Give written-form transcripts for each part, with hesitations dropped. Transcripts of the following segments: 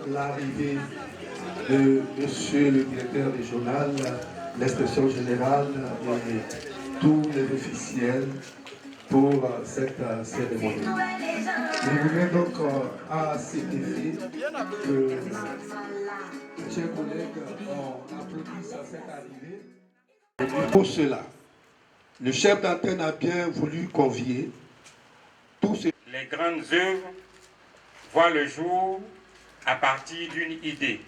L'arrivée de monsieur le directeur régional, l'inspection générale et tous les officiels pour cette cérémonie. Je voudrais donc à cet effet que, chers collègues, on applaudisse à cette arrivée. Et pour cela, le chef d'antenne a bien voulu convier tous ces... Les grandes œuvres voient le jour à partir d'une idée.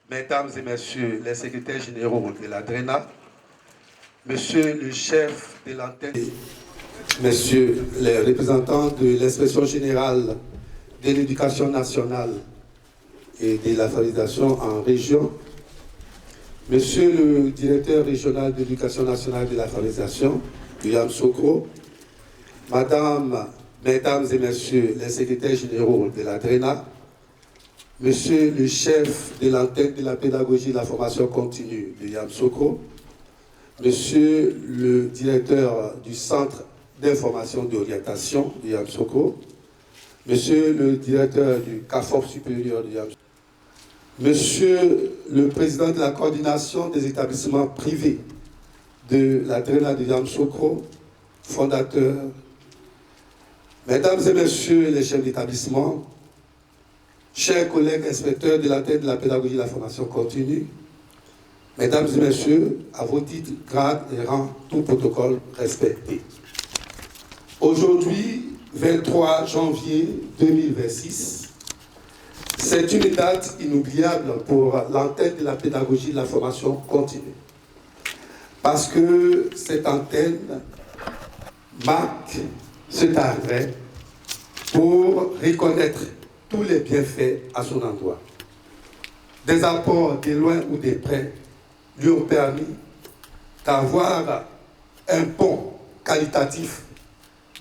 Mesdames et messieurs les secrétaires généraux de la DRENA, monsieur le chef de l'antenne, messieurs les représentants de l'inspection générale de l'éducation nationale et de l'alphabétisation en région, monsieur le directeur régional de l'éducation nationale et de l'alphabétisation, William Sokro, mesdames et messieurs les secrétaires généraux de la DRENA, monsieur le chef de l'antenne de la pédagogie et de la formation continue de Yamsoko, monsieur le directeur du centre d'information et d'orientation de Yamsoko, monsieur le directeur du CAFOP supérieur de Yamsoko, monsieur le président de la coordination des établissements privés de la DRENA de Yamsoko, fondateur, mesdames et messieurs les chefs d'établissement, chers collègues inspecteurs de l'antenne de la pédagogie et de la formation continue, mesdames et messieurs, à vos titres, grades et rangs, tout protocole respecté. Aujourd'hui, 23 janvier 2026, c'est une date inoubliable pour l'antenne de la pédagogie et de la formation continue. Parce que cette antenne marque cet arrêt pour reconnaître tous les bienfaits à son endroit. Des apports de loin ou de près lui ont permis d'avoir un pont qualitatif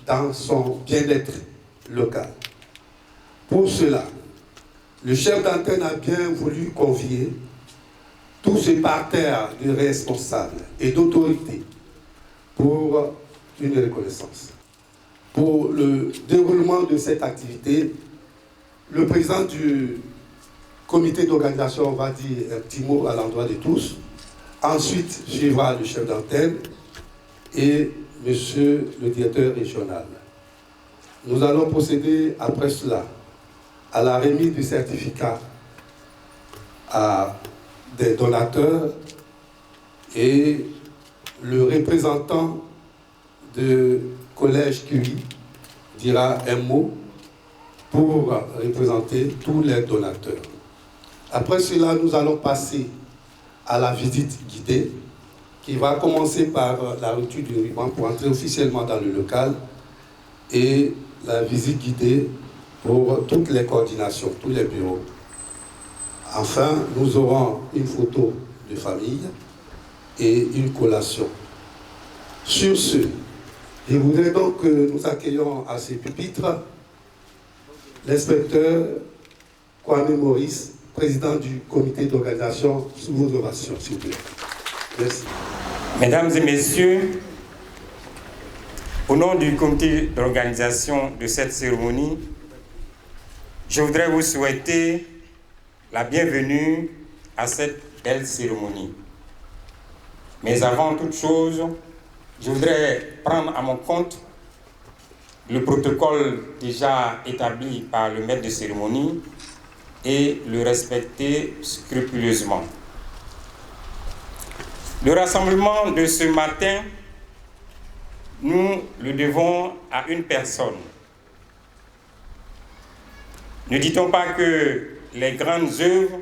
dans son bien-être local. Pour cela, le chef d'antenne a bien voulu convier tous ces parterres de responsables et d'autorités pour une reconnaissance. Pour le déroulement de cette activité, le président du comité d'organisation va dire un petit mot à l'endroit de tous. Ensuite, suivra le chef d'antenne et monsieur le directeur régional. Nous allons procéder après cela à la remise du certificat à des donateurs et le représentant de collège QI dira un mot pour représenter tous les donateurs. Après cela, nous allons passer à la visite guidée qui va commencer par la rupture du ruban pour entrer officiellement dans le local et la visite guidée pour toutes les coordinations, tous les bureaux. Enfin, nous aurons une photo de famille et une collation. Sur ce, je voudrais donc que nous accueillions à ces pupitres l'inspecteur Kwame Maurice, président du comité d'organisation, sous vos ovations, s'il vous plaît. Merci. Mesdames et messieurs, au nom du comité d'organisation de cette cérémonie, je voudrais vous souhaiter la bienvenue à cette belle cérémonie. Mais avant toute chose, je voudrais prendre à mon compte le protocole déjà établi par le maître de cérémonie et le respecter scrupuleusement. Le rassemblement de ce matin, nous le devons à une personne. Ne dit-on pas que les grandes œuvres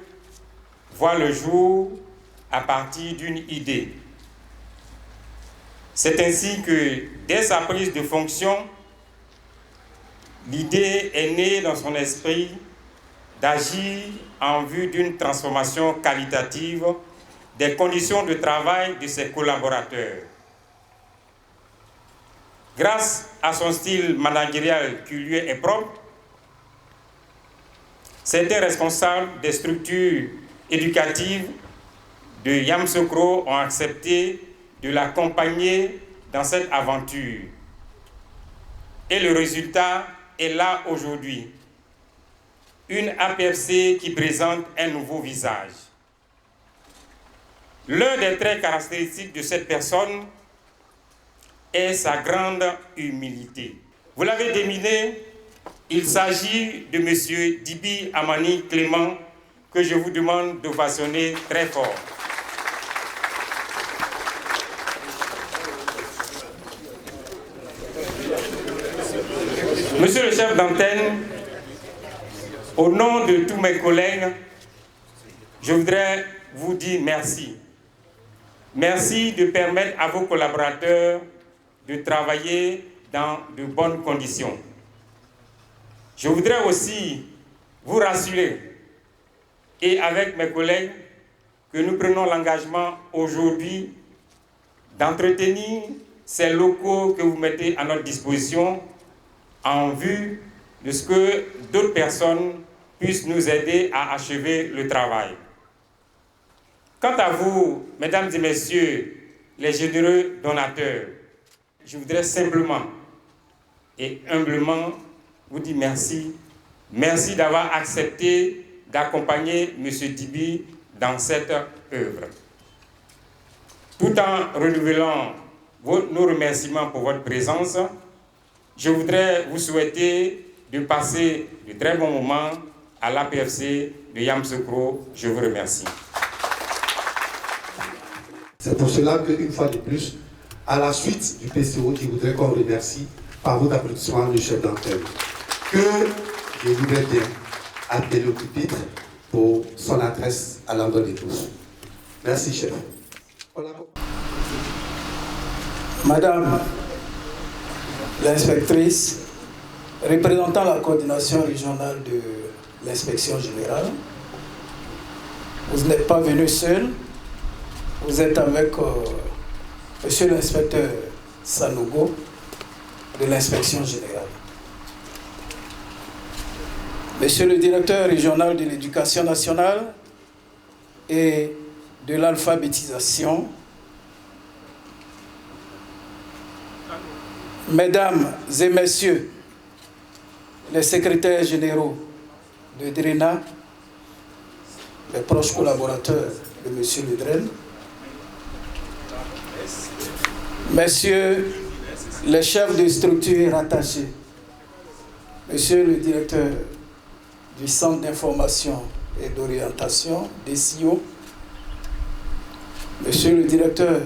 voient le jour à partir d'une idée? C'est ainsi que, dès sa prise de fonction, l'idée est née dans son esprit d'agir en vue d'une transformation qualitative des conditions de travail de ses collaborateurs. Grâce à son style managérial qui lui est propre, certains responsables des structures éducatives de Yamsokro ont accepté de l'accompagner dans cette aventure. Et le résultat est là aujourd'hui. une APFC qui présente un nouveau visage. L'un des traits caractéristiques de cette personne est sa grande humilité. Vous l'avez deviné, il s'agit de M. Dibi Amani Clément, que je vous demande d'ovationner très fort. Monsieur le chef d'antenne, au nom de tous mes collègues, je voudrais vous dire merci. Merci de permettre à vos collaborateurs de travailler dans de bonnes conditions. Je voudrais aussi vous rassurer, et avec mes collègues, que nous prenons l'engagement aujourd'hui d'entretenir ces locaux que vous mettez à notre disposition en vue de ce que d'autres personnes puissent nous aider à achever le travail. Quant à vous, mesdames et messieurs, les généreux donateurs, je voudrais simplement et humblement vous dire merci. Merci d'avoir accepté d'accompagner M. Dibi dans cette œuvre. Tout en renouvelant nos remerciements pour votre présence, je voudrais vous souhaiter de passer de très bons moments à l'APFC de Yamoussoukro. Je vous remercie. C'est pour cela qu'une fois de plus, à la suite du PCO, je voudrais qu'on remercie par votre applaudissement le chef d'antenne, que je voudrais bien appeler au pupitre pour son adresse à l'endroit de tous. Merci, chef. Madame l'inspectrice, représentant la coordination régionale de l'inspection générale, vous n'êtes pas venu seul, vous êtes avec monsieur l'inspecteur Sanogo de l'inspection générale. Monsieur le directeur régional de l'éducation nationale et de l'alphabétisation, mesdames et messieurs les secrétaires généraux de DRENA, les proches collaborateurs de monsieur Le Dren, messieurs les chefs de structure rattachés, monsieur le directeur du Centre d'information et d'orientation, DCO, monsieur le directeur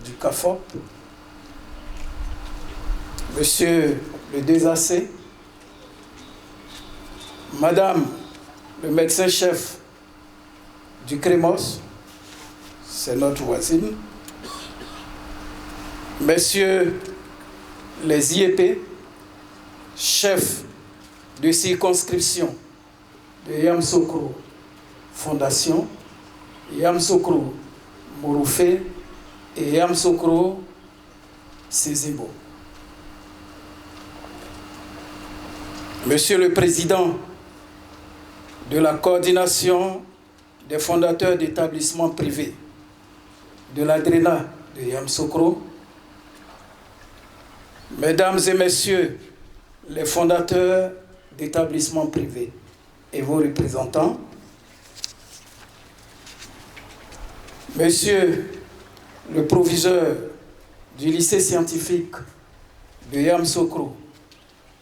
du CAFOP, monsieur le DSAC, madame le médecin-chef du CREMOS, c'est notre voisine, messieurs les IEP, chefs de circonscription de Yamoussoukro Fondation, Yamoussoukro Mouroufé et Yamoussoukro Sézébo. Monsieur le Président de la coordination des fondateurs d'établissements privés de la DRENA de Yamoussoukro, mesdames et messieurs les fondateurs d'établissements privés et vos représentants, monsieur le proviseur du lycée scientifique de Yamoussoukro,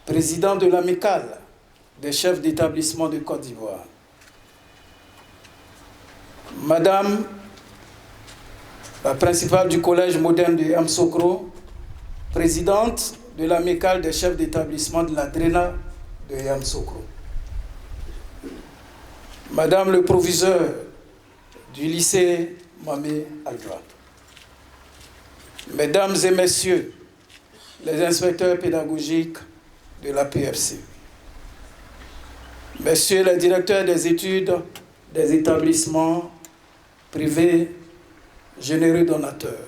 président de l'amicale des chefs d'établissement de Côte d'Ivoire, madame la principale du collège moderne de Yamoussoukro, présidente de l'amicale des chefs d'établissement de la DRENA de Yamoussoukro, madame le proviseur du lycée Mamé Aldra, mesdames et messieurs les inspecteurs pédagogiques de la PFC, messieurs les directeurs des études des établissements privés généreux donateurs,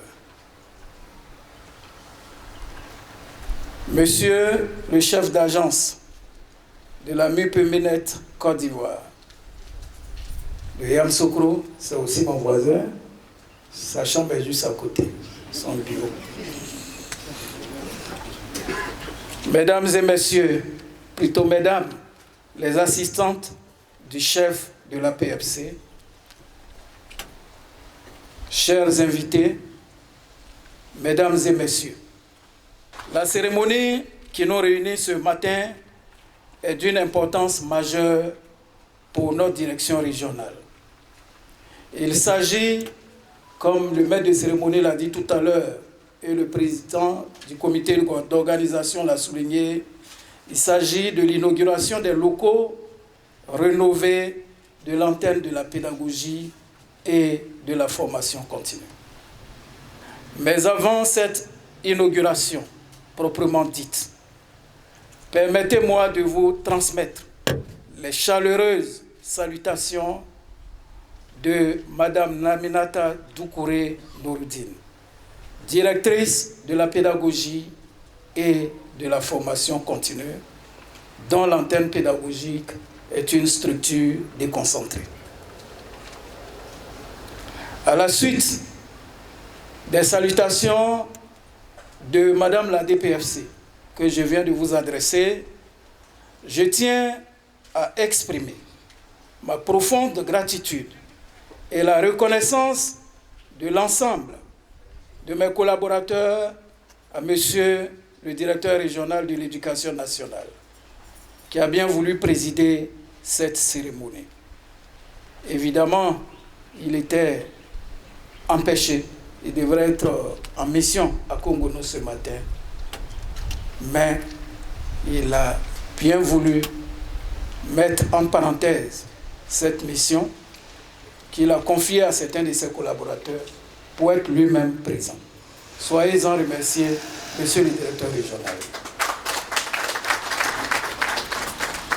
monsieur le chef d'agence de la MUPEMENET Côte d'Ivoire, de Yamoussoukro, c'est aussi mon voisin, sa chambre est juste à côté, son bureau. Mesdames et messieurs, plutôt mesdames, les assistantes du chef de la PFC, chers invités, mesdames et messieurs, la cérémonie qui nous réunit ce matin est d'une importance majeure pour notre direction régionale. Il s'agit, comme le maître de cérémonie l'a dit tout à l'heure et le président du comité d'organisation l'a souligné, il s'agit de l'inauguration des locaux rénovés de l'antenne de la pédagogie et de la formation continue. Mais avant cette inauguration proprement dite, permettez-moi de vous transmettre les chaleureuses salutations de Madame Naminata Doucouré Nouroudine, directrice de la pédagogie et de la formation continue, dont l'antenne pédagogique est une structure déconcentrée. À la suite des salutations de Madame la DPFC que je viens de vous adresser, je tiens à exprimer ma profonde gratitude et la reconnaissance de l'ensemble de mes collaborateurs à Monsieur le directeur régional de l'éducation nationale, qui a bien voulu présider cette cérémonie. Évidemment, il était empêché, il devrait être en mission à Congono ce matin, mais il a bien voulu mettre en parenthèse cette mission qu'il a confiée à certains de ses collaborateurs pour être lui-même présent. Soyez-en remerciés, Monsieur le directeur régional.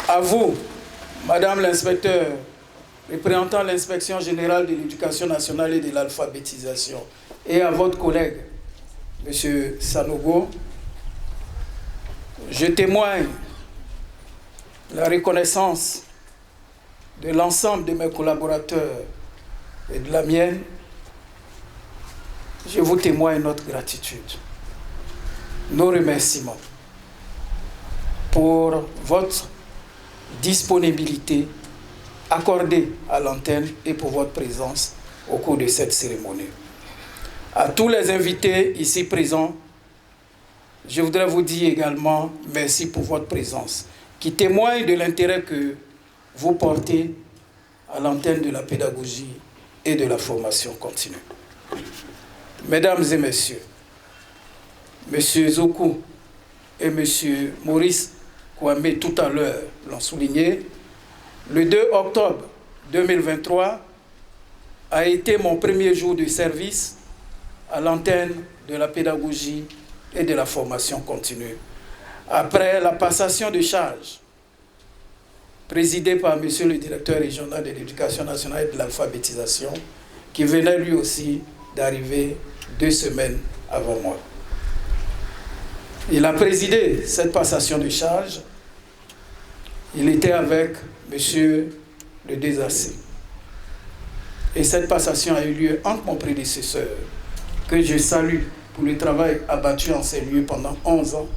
À vous, Madame l'inspecteur, représentant l'inspection générale de l'éducation nationale et de l'alphabétisation, et à votre collègue, Monsieur Sanogo, je témoigne la reconnaissance de l'ensemble de mes collaborateurs et de la mienne. Je vous témoigne notre gratitude, nos remerciements pour votre disponibilité accordée à l'antenne et pour votre présence au cours de cette cérémonie. À tous les invités ici présents, je voudrais vous dire également merci pour votre présence, qui témoigne de l'intérêt que vous portez à l'antenne de la pédagogie et de la formation continue. Mesdames et messieurs, Monsieur Zoku et Monsieur Maurice Kouamé tout à l'heure l'ont souligné, le 2 octobre 2023 a été mon premier jour de service à l'antenne de la pédagogie et de la formation continue, après la passation de charge présidée par Monsieur le directeur régional de l'éducation nationale et de l'alphabétisation, qui venait lui aussi d'arriver 2 semaines avant moi. Il a présidé cette passation de charge. Il était avec Monsieur le DSAC. Et cette passation a eu lieu entre mon prédécesseur, que je salue pour le travail abattu en ces lieux pendant 11 ans,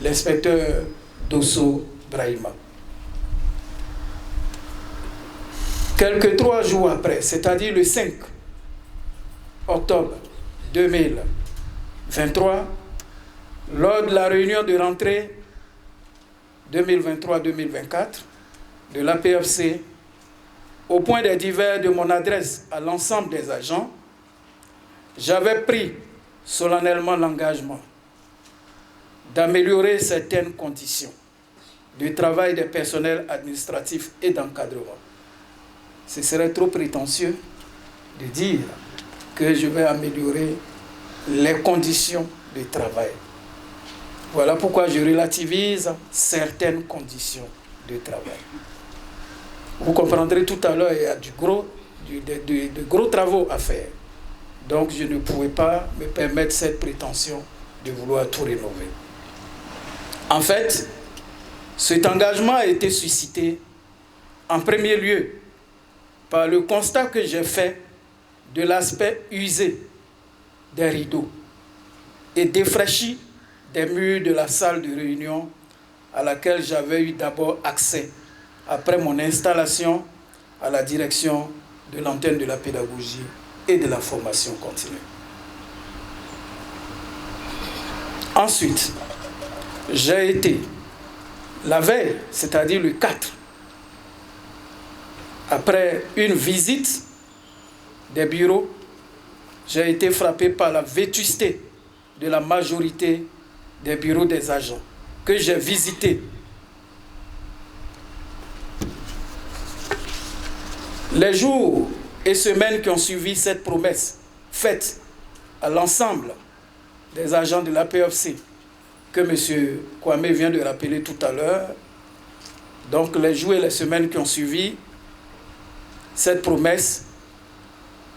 l'inspecteur Dosso Brahima. Quelques 3 jours après, c'est-à-dire le 5 octobre 2023, lors de la réunion de rentrée 2023-2024 de l'APFC, au point des divers de mon adresse à l'ensemble des agents, j'avais pris solennellement l'engagement d'améliorer certaines conditions du travail des personnels administratifs et d'encadrement. Ce serait trop prétentieux de dire que je vais améliorer les conditions de travail. Voilà pourquoi je relativise certaines conditions de travail. Vous comprendrez tout à l'heure, il y a de gros travaux à faire. Donc je ne pouvais pas me permettre cette prétention de vouloir tout rénover. En fait, cet engagement a été suscité en premier lieu par le constat que j'ai fait de l'aspect usé des rideaux et défraîchi des murs de la salle de réunion à laquelle j'avais eu d'abord accès après mon installation à la direction de l'antenne de la pédagogie et de la formation continue. Ensuite, j'ai été la veille, c'est-à-dire le 4, après une visite des bureaux, j'ai été frappé par la vétusté de la majorité des bureaux des agents que j'ai visités. Les jours et semaines qui ont suivi cette promesse faite à l'ensemble des agents de l'APFC que M. Kwame vient de rappeler tout à l'heure, donc les jours et les semaines qui ont suivi cette promesse,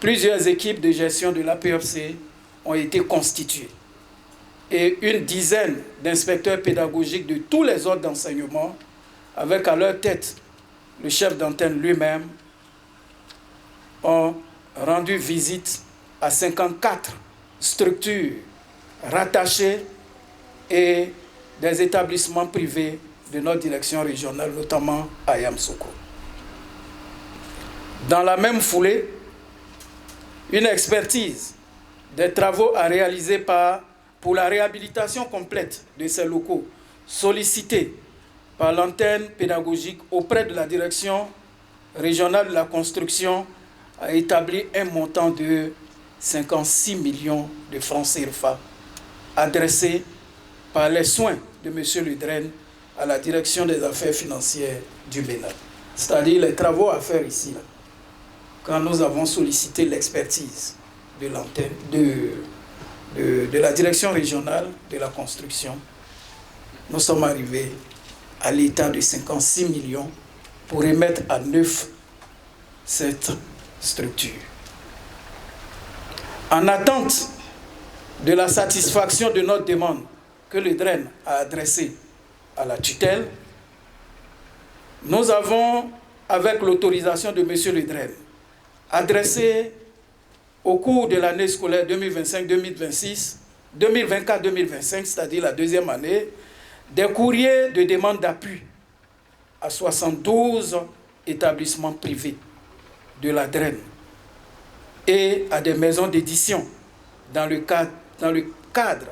plusieurs équipes de gestion de l'APFC ont été constituées et une dizaine d'inspecteurs pédagogiques de tous les ordres d'enseignement, avec à leur tête le chef d'antenne lui-même, ont rendu visite à 54 structures rattachées et des établissements privés de notre direction régionale, notamment à Yamoussoukro. Dans la même foulée, une expertise des travaux à réaliser pour la réhabilitation complète de ces locaux sollicités par l'antenne pédagogique auprès de la direction régionale de la construction a établi un montant de 56 millions de francs CFA adressés par les soins de M. Ledren à la direction des affaires financières du MENA. C'est-à-dire les travaux à faire ici, là, quand nous avons sollicité l'expertise de l'antenne, de la direction régionale de la construction, nous sommes arrivés à l'état de 56 millions pour remettre à neuf cette structure. En attente de la satisfaction de notre demande que le DREN a adressée à la tutelle, nous avons, avec l'autorisation de M. le DREN, adressé au cours de l'année scolaire 2025-2026, 2024-2025, c'est-à-dire la deuxième année, des courriers de demande d'appui à 72 établissements privés de la DREN et à des maisons d'édition dans le cadre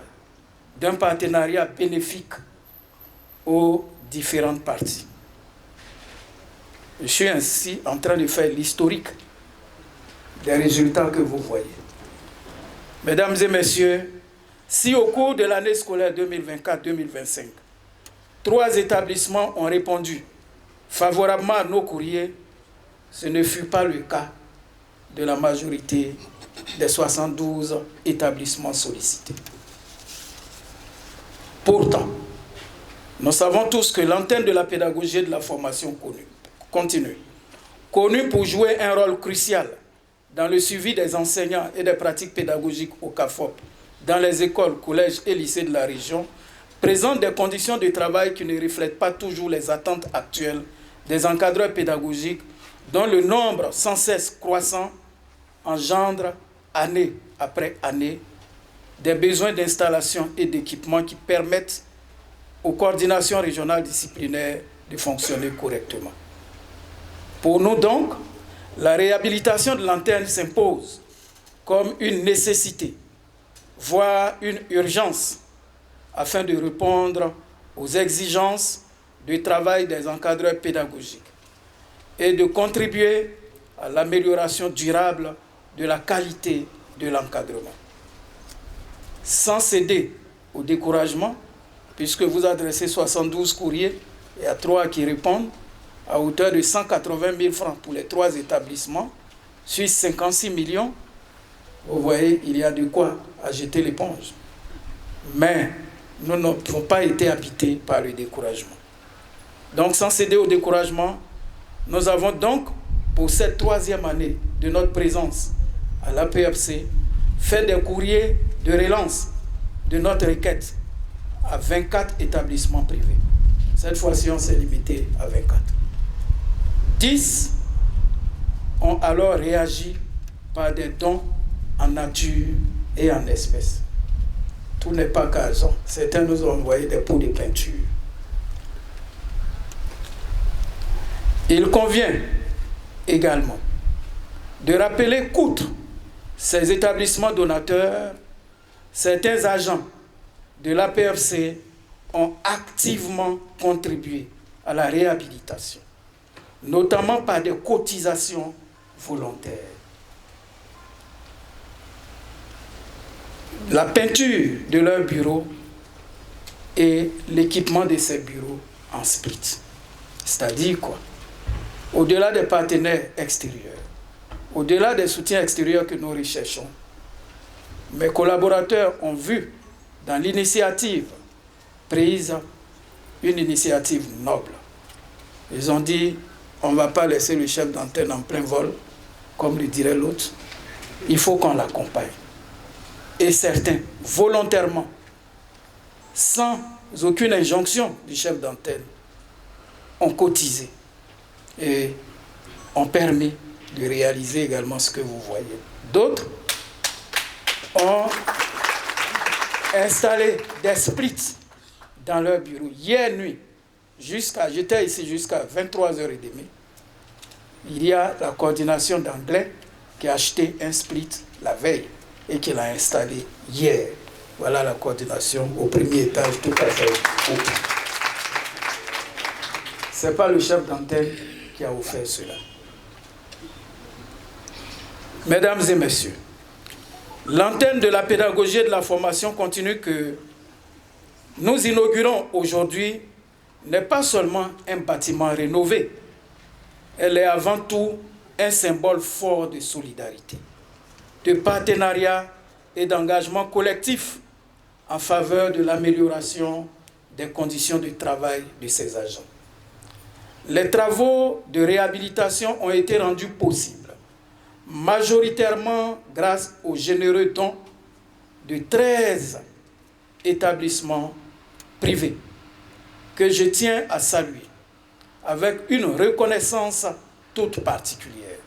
d'un partenariat bénéfique aux différentes parties. Je suis ainsi en train de faire l'historique des résultats que vous voyez. Mesdames et messieurs, si au cours de l'année scolaire 2024-2025, 3 établissements ont répondu favorablement à nos courriers, ce ne fut pas le cas de la majorité des 72 établissements sollicités. Pourtant, nous savons tous que l'antenne de la pédagogie et de la formation continue, connue pour jouer un rôle crucial dans le suivi des enseignants et des pratiques pédagogiques au CAFOP, dans les écoles, collèges et lycées de la région, présente des conditions de travail qui ne reflètent pas toujours les attentes actuelles des encadreurs pédagogiques, dont le nombre sans cesse croissant engendre, année après année, des besoins d'installation et d'équipement qui permettent aux coordinations régionales disciplinaires de fonctionner correctement. Pour nous donc, la réhabilitation de l'antenne s'impose comme une nécessité, voire une urgence, afin de répondre aux exigences du travail des encadreurs pédagogiques et de contribuer à l'amélioration durable de la qualité de l'encadrement. Sans céder au découragement, puisque vous adressez 72 courriers, et il y a 3 qui répondent, à hauteur de 180 000 francs pour les 3 établissements, sur 56 millions, vous voyez, il y a de quoi à jeter l'éponge. Mais nous n'avons pas été habités par le découragement. Donc, sans céder au découragement, nous avons donc, pour cette 3e année de notre présence à l'APFC, fait des courriers de relance de notre requête à 24 établissements privés. Cette fois-ci, on s'est limité à 24. 10 ont alors réagi par des dons en nature et en espèces. Tout n'est pas gazon. Certains nous ont envoyé des pots de peinture. Il convient également de rappeler qu'outre ces établissements donateurs, certains agents de l'APFC ont activement contribué à la réhabilitation, notamment par des cotisations volontaires. La peinture de leurs bureaux et l'équipement de ces bureaux en split. C'est-à-dire quoi? Au-delà des partenaires extérieurs, au-delà des soutiens extérieurs que nous recherchons, mes collaborateurs ont vu dans l'initiative prise une initiative noble. Ils ont dit, on ne va pas laisser le chef d'antenne en plein vol, comme le dirait l'autre, il faut qu'on l'accompagne. Et certains, volontairement, sans aucune injonction du chef d'antenne, ont cotisé et ont permis de réaliser également ce que vous voyez. D'autres ont installé des splits dans leur bureau. Hier nuit, j'étais ici jusqu'à 23h30, il y a la coordination d'anglais qui a acheté un split la veille et qui l'a installé hier. Voilà la coordination au premier étage, tout à fait. Ce n'est pas le chef d'antenne qui a offert cela. Mesdames et messieurs, l'antenne de la pédagogie et de la formation continue que nous inaugurons aujourd'hui n'est pas seulement un bâtiment rénové, elle est avant tout un symbole fort de solidarité, de partenariat et d'engagement collectif en faveur de l'amélioration des conditions de travail de ces agents. Les travaux de réhabilitation ont été rendus possibles, majoritairement grâce aux généreux dons de 13 établissements privés que je tiens à saluer avec une reconnaissance toute particulière.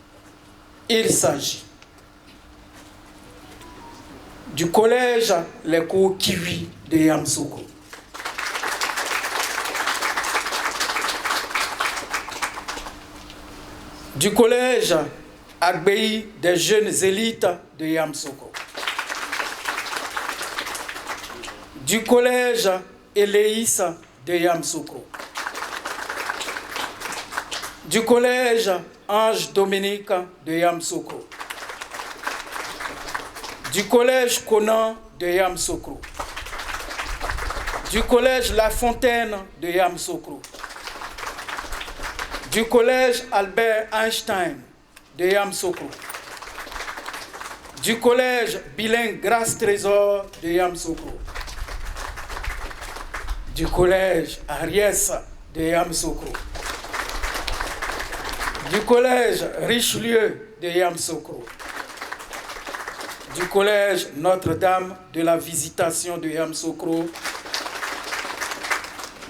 Il s'agit du collège Les Cours Kiwi de Yamoussoukro, du collège Agbei des jeunes élites de Yamoussoukro, du collège Eléis de Yamoussoukro, du collège Ange Dominique de Yamoussoukro, du collège Conan de Yamoussoukro, du collège La Fontaine de Yamoussoukro, du collège Albert Einstein de Yamoussoukro, du collège bilingue Grâce Trésor de Yamoussoukro, du collège Ariès de Yamoussoukro, du collège Richelieu de Yamoussoukro, du collège Notre-Dame de la Visitation de Yamoussoukro,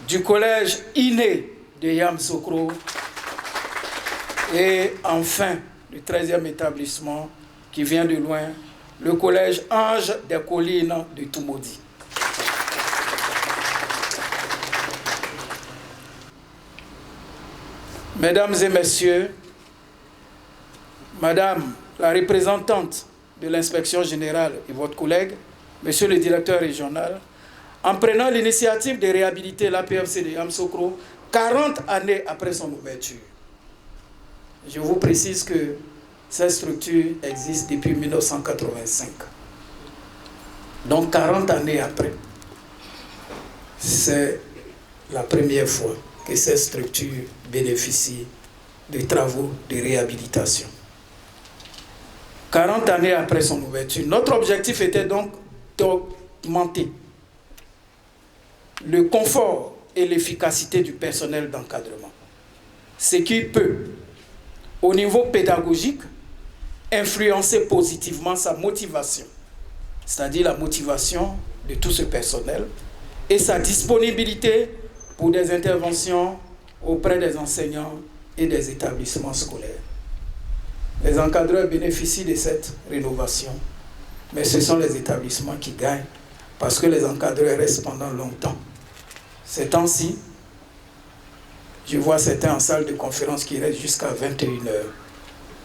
du collège Iné de Yamoussoukro et enfin le 13e établissement qui vient de loin, le collège Ange des Collines de Toumoudi. Mesdames et messieurs, Madame la représentante de l'inspection générale et votre collègue, Monsieur le directeur régional, en prenant l'initiative de réhabiliter l'APFC de Yamoussoukro 40 années après son ouverture. Je vous précise que cette structure existe depuis 1985. Donc 40 années après, c'est la première fois que cette structure bénéficie de travaux de réhabilitation. 40 années après son ouverture, notre objectif était donc d'augmenter le confort et l'efficacité du personnel d'encadrement, ce qui peut, au niveau pédagogique, influencer positivement sa motivation, c'est-à-dire la motivation de tout ce personnel et sa disponibilité pour des interventions auprès des enseignants et des établissements scolaires. Les encadreurs bénéficient de cette rénovation, mais ce sont les établissements qui gagnent parce que les encadreurs restent pendant longtemps. Ces temps-ci, Je vois certains en salle de conférence qui restent jusqu'à 21h.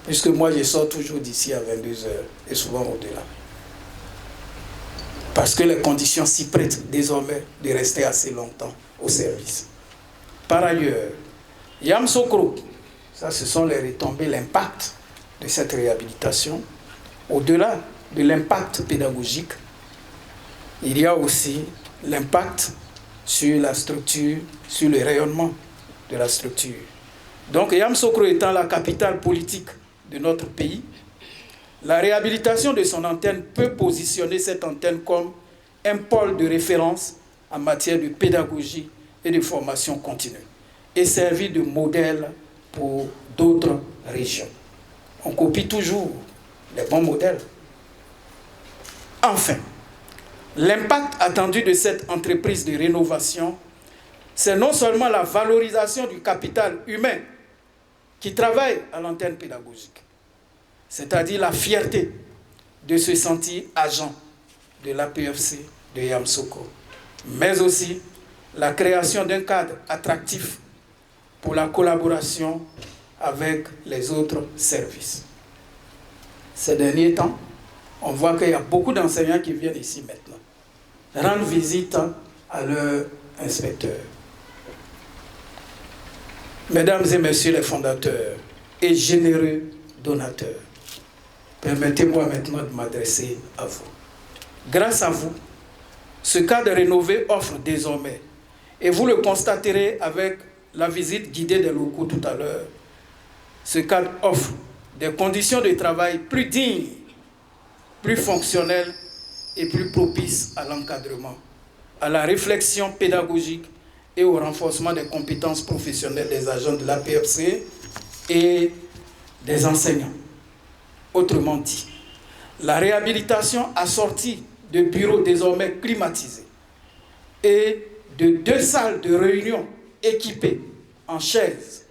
Puisque moi, je sors toujours d'ici à 22h et souvent au-delà. Parce que les conditions s'y prêtent désormais de rester assez longtemps au service. Par ailleurs, Yamoussoukro, ça ce sont les retombées, l'impact de cette réhabilitation. Au-delà de l'impact pédagogique, il y a aussi l'impact sur la structure, sur le rayonnement de la structure. Donc Yamoussoukro étant la capitale politique de notre pays, la réhabilitation de son antenne peut positionner cette antenne comme un pôle de référence en matière de pédagogie et de formation continue et servir de modèle pour d'autres régions. On copie toujours les bons modèles. Enfin, l'impact attendu de cette entreprise de rénovation, c'est non seulement la valorisation du capital humain qui travaille à l'antenne pédagogique, c'est-à-dire la fierté de se sentir agent de l'APFC de Yamoussoukro, mais aussi la création d'un cadre attractif pour la collaboration avec les autres services. Ces derniers temps, on voit qu'il y a beaucoup d'enseignants qui viennent ici maintenant rendre visite à leur inspecteur. Mesdames et messieurs les fondateurs et généreux donateurs, permettez-moi maintenant de m'adresser à vous. Grâce à vous, ce cadre rénové offre désormais, et vous le constaterez avec la visite guidée des locaux tout à l'heure, ce cadre offre des conditions de travail plus dignes, plus fonctionnelles et plus propices à l'encadrement, à la réflexion pédagogique et au renforcement des compétences professionnelles des agents de l'APFC et des enseignants. Autrement dit, la réhabilitation assortie de bureaux désormais climatisés et de 2 salles de réunion équipées en chaises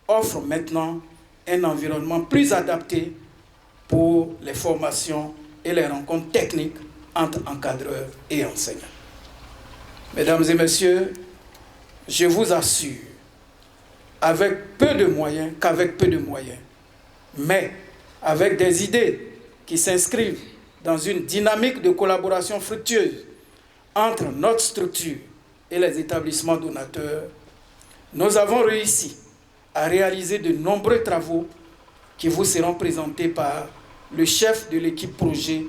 offre maintenant un environnement plus adapté pour les formations et les rencontres techniques entre encadreurs et enseignants. Mesdames et messieurs, je vous assure, avec peu de moyens, qu'avec peu de moyens, mais avec des idées qui s'inscrivent dans une dynamique de collaboration fructueuse entre notre structure et les établissements donateurs, nous avons réussi à réaliser de nombreux travaux qui vous seront présentés par le chef de l'équipe projet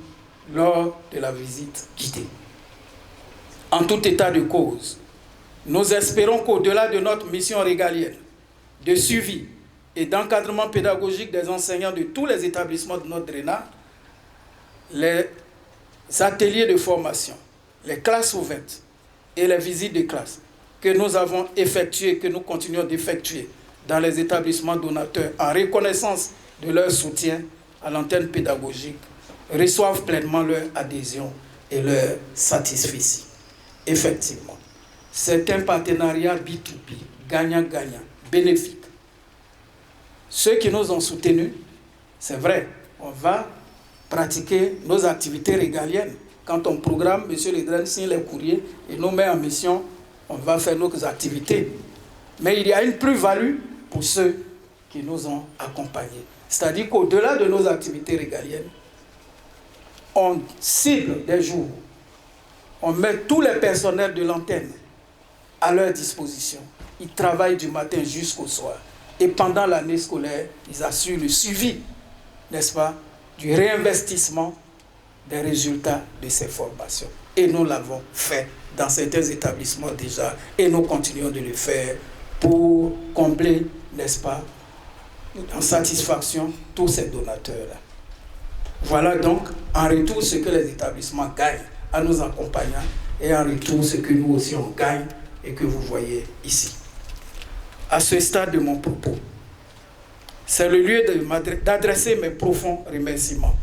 lors de la visite guidée. En tout état de cause, nous espérons qu'au-delà de notre mission régalienne de suivi et d'encadrement pédagogique des enseignants de tous les établissements de notre DRENA, les ateliers de formation, les classes ouvertes et les visites de classe que nous avons effectuées, que nous continuons d'effectuer dans les établissements donateurs en reconnaissance de leur soutien à l'antenne pédagogique reçoivent pleinement leur adhésion et leur satisfaction. Effectivement, c'est un partenariat B2B, gagnant-gagnant, bénéfique. Ceux qui nous ont soutenus, c'est vrai, on va pratiquer nos activités régaliennes. Quand on programme, M. Ledren signe les courriers et nous met en mission, on va faire nos activités. Mais il y a une plus-value pour ceux qui nous ont accompagnés. C'est-à-dire qu'au-delà de nos activités régaliennes, on cible des jours, on met tous les personnels de l'antenne à leur disposition. Ils travaillent du matin jusqu'au soir. Et pendant l'année scolaire, ils assurent le suivi, n'est-ce pas, du réinvestissement des résultats de ces formations. Et nous l'avons fait dans certains établissements déjà, et nous continuons de le faire pour combler, n'est-ce pas, en satisfaction tous ces donateurs-là. Voilà donc en retour ce que les établissements gagnent à nous accompagnant et en retour ce que nous aussi on gagne et que vous voyez ici. À ce stade de mon propos, c'est le lieu d'adresser mes profonds remerciements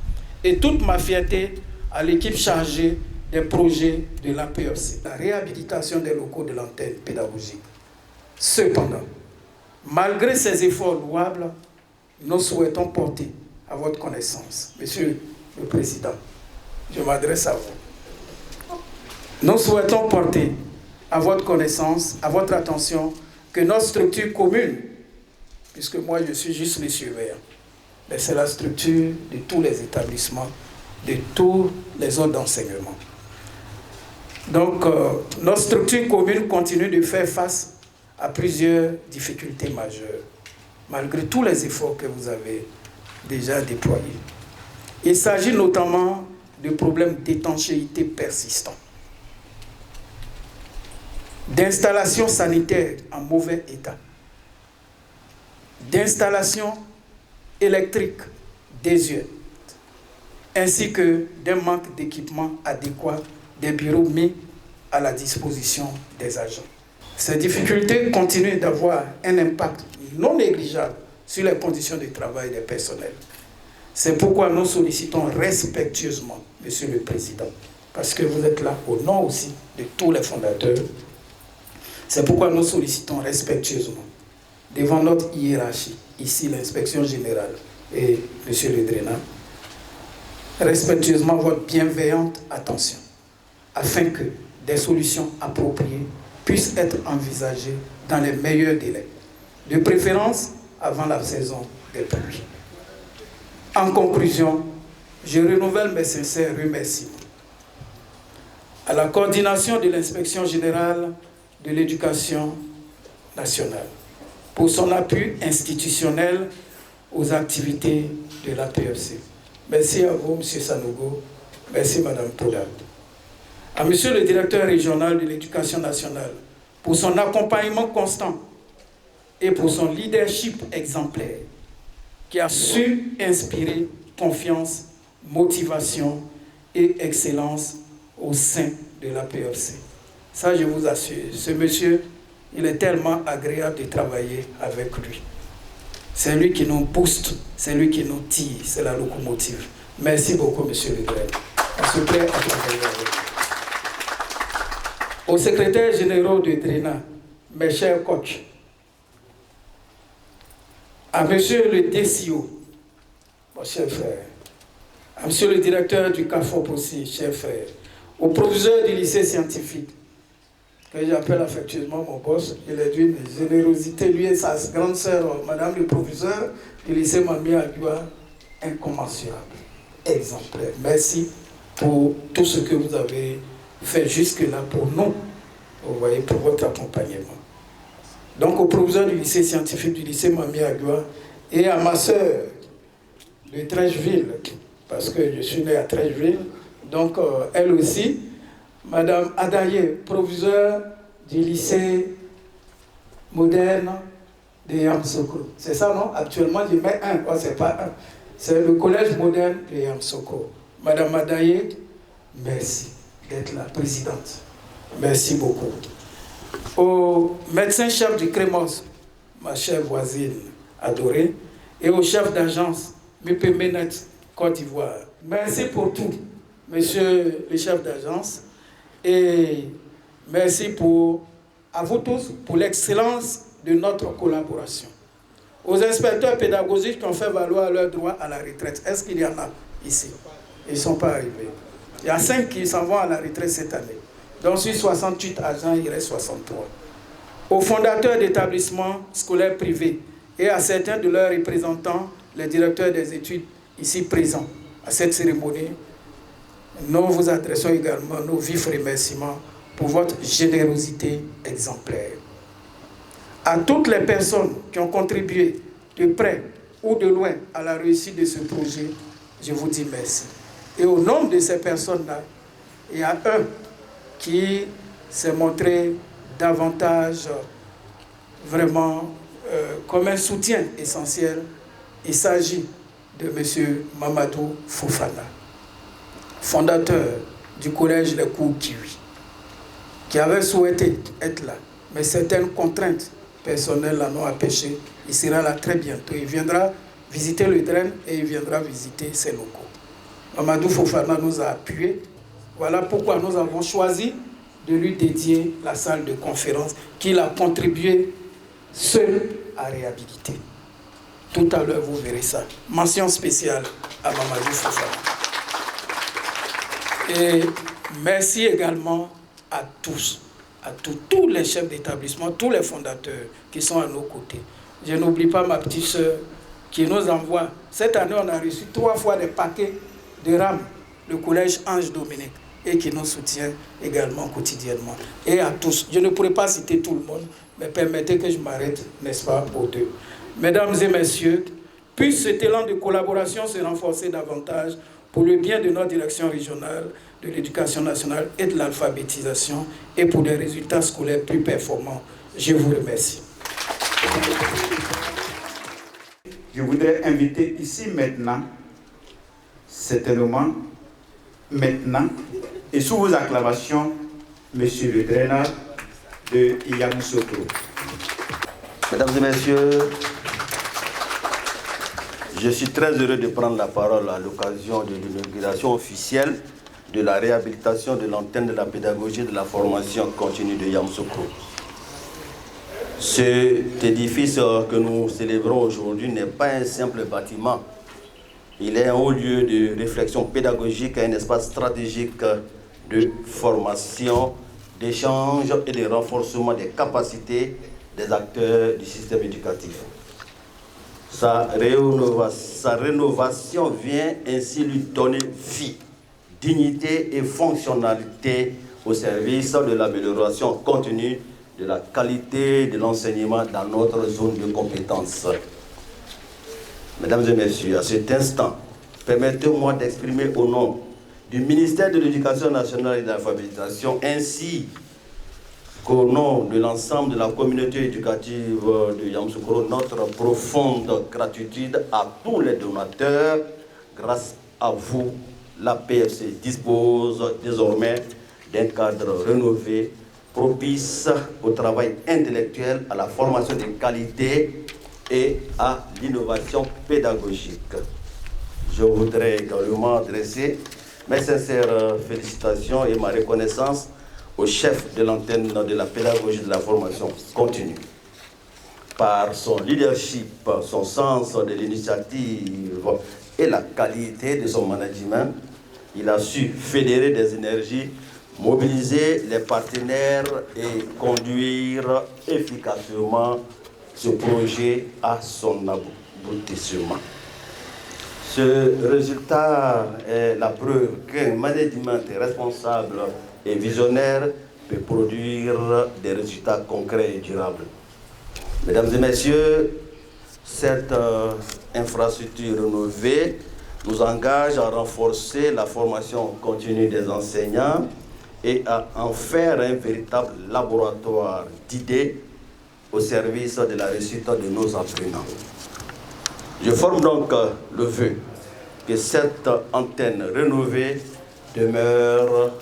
et toute ma fierté à l'équipe chargée des projets de l'APFC, la réhabilitation des locaux de l'antenne pédagogique. Cependant, malgré ces efforts louables, nous souhaitons porter à votre connaissance, Monsieur le Président, je m'adresse à vous. Nous souhaitons porter à votre connaissance, à votre attention, que que notre structure commune, puisque moi je suis juste le surveillant, mais c'est la structure de tous les établissements, de tous les ordres d'enseignement. Donc, notre structure commune continue de faire face à plusieurs difficultés majeures, malgré tous les efforts que vous avez déjà déployés. Il s'agit notamment de problèmes d'étanchéité persistants, d'installations sanitaires en mauvais état, d'installations électriques désuètes, ainsi que d'un manque d'équipement adéquat des bureaux mis à la disposition des agents. Ces difficultés continuent d'avoir un impact non négligeable sur les conditions de travail des personnels. C'est pourquoi nous sollicitons respectueusement, Monsieur le Président, parce que vous êtes là au nom aussi de tous les fondateurs, c'est pourquoi nous sollicitons respectueusement, devant notre hiérarchie, ici l'inspection générale et Monsieur le Drénat, respectueusement votre bienveillante attention, afin que des solutions appropriées puissent être envisagées dans les meilleurs délais, de préférence avant la saison des pluies. En conclusion, je renouvelle mes sincères remerciements à la coordination de l'Inspection générale de l'éducation nationale pour son appui institutionnel aux activités de la PFC. Merci à vous, M. Sanogo. Merci, Mme Poulard. À M. le directeur régional de l'éducation nationale pour son accompagnement constant et pour son leadership exemplaire qui a su inspirer confiance, motivation et excellence au sein de la PFC. Ça, je vous assure, ce monsieur, il est tellement agréable de travailler avec lui. C'est lui qui nous booste, c'est lui qui nous tire, c'est la locomotive. Merci beaucoup, monsieur le directeur. On se plaît à travailler avec vous. Aux secrétaires généraux de Drénat, mes chers coachs, à monsieur le DCO, mon cher frère, à monsieur le directeur du CAFOP aussi, cher frère, au proviseur du lycée scientifique, que j'appelle affectueusement mon boss, il est d'une générosité, lui et sa grande sœur, madame le proviseur du lycée Mami Agua, incommensurable, exemplaire. Merci pour tout ce que vous avez fait jusque-là pour nous, vous voyez, pour votre accompagnement. Donc au proviseur du lycée scientifique du lycée Mami Agua et à ma sœur de Trècheville, parce que je suis né à Trècheville, donc elle aussi, Madame Adaye, proviseur du lycée moderne de Yamoussoukro. C'est ça, non? Actuellement, je mets un. Oh, c'est pas un. C'est le collège moderne de Yamoussoukro. Madame Adaye, merci d'être la présidente. Merci beaucoup. Au médecin-chef du Crémos, ma chère voisine adorée, et au chef d'agence, M.P. Ménet, Côte d'Ivoire. Merci pour tout, monsieur le chef d'agence. Et merci à vous tous pour l'excellence de notre collaboration. Aux inspecteurs pédagogiques qui ont fait valoir leur droit à la retraite, est-ce qu'il y en a ici? Ils ne sont pas arrivés. Il y a 5 qui s'en vont à la retraite cette année. Donc sur 68 agents, il reste 63. Aux fondateurs d'établissements scolaires privés et à certains de leurs représentants, les directeurs des études ici présents à cette cérémonie, nous vous adressons également nos vifs remerciements pour votre générosité exemplaire. À toutes les personnes qui ont contribué de près ou de loin à la réussite de ce projet, je vous dis merci. Et au nom de ces personnes-là, il y a un qui s'est montré davantage vraiment comme un soutien essentiel. Il s'agit de M. Mamadou Fofana, fondateur du collège Les Cours Kiwi, qui avait souhaité être là, mais certaines contraintes personnelles l'ont empêché. Il sera là très bientôt. Il viendra visiter le DREN et il viendra visiter ses locaux. Mamadou Fofana nous a appuyés. Voilà pourquoi nous avons choisi de lui dédier la salle de conférence qu'il a contribué seul à réhabiliter. Tout à l'heure, vous verrez ça. Mention spéciale à Mamadou Fofana. Et merci également à tous à tous les chefs d'établissement, tous les fondateurs qui sont à nos côtés. Je n'oublie pas ma petite sœur qui nous envoie. Cette année, on a reçu 3 fois des paquets de rames, le collège Ange Dominique, et qui nous soutient également quotidiennement. Et à tous, je ne pourrais pas citer tout le monde, mais permettez que je m'arrête, n'est-ce pas, aux deux. Mesdames et messieurs, puisse cet élan de collaboration se renforcer davantage pour le bien de notre direction régionale de l'éducation nationale et de l'alphabétisation et pour des résultats scolaires plus performants. Je vous remercie. Je voudrais inviter ici maintenant, certainement, maintenant, et sous vos acclamations, Monsieur le draineur de Yamoussoukro. Mesdames et messieurs, je suis très heureux de prendre la parole à l'occasion de l'inauguration officielle de la réhabilitation de l'antenne de la pédagogie de la formation continue de Yamoussoukro. Cet édifice que nous célébrons aujourd'hui n'est pas un simple bâtiment. Il est un haut lieu de réflexion pédagogique et un espace stratégique de formation, d'échange et de renforcement des capacités des acteurs du système éducatif. Sa rénovation vient ainsi lui donner vie, dignité et fonctionnalité au service de l'amélioration continue de la qualité de l'enseignement dans notre zone de compétences. Mesdames et messieurs, à cet instant, permettez-moi d'exprimer au nom du ministère de l'Éducation nationale et de l'alphabétisation ainsi qu'au nom de l'ensemble de la communauté éducative de Yamoussoukro, notre profonde gratitude à tous les donateurs. Grâce à vous, la PFC dispose désormais d'un cadre rénové, propice au travail intellectuel, à la formation de qualité et à l'innovation pédagogique. Je voudrais également adresser mes sincères félicitations et ma reconnaissance au chef de l'antenne de la pédagogie de la formation continue. Par son leadership, son sens de l'initiative et la qualité de son management, il a su fédérer des énergies, mobiliser les partenaires et conduire efficacement ce projet à son aboutissement. Ce résultat est la preuve qu'un management responsable et visionnaire peut produire des résultats concrets et durables. Mesdames et messieurs, cette infrastructure rénovée nous engage à renforcer la formation continue des enseignants et à en faire un véritable laboratoire d'idées au service de la réussite de nos apprenants. Je forme donc le vœu que cette antenne rénovée demeure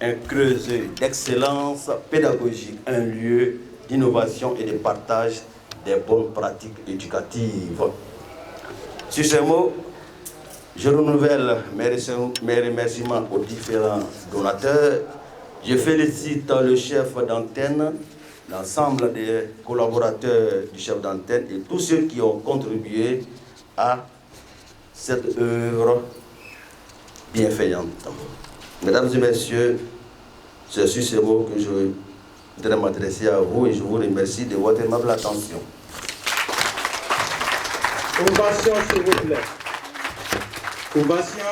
un creuset d'excellence pédagogique, un lieu d'innovation et de partage des bonnes pratiques éducatives. Sur ces mots, je renouvelle mes remerciements aux différents donateurs. Je félicite le chef d'antenne, l'ensemble des collaborateurs du chef d'antenne et tous ceux qui ont contribué à cette œuvre bienfaisante. Mesdames et messieurs, c'est sur ces mots que je voudrais m'adresser à vous et je vous remercie de votre aimable attention. Ovation, s'il vous plaît. Ovation.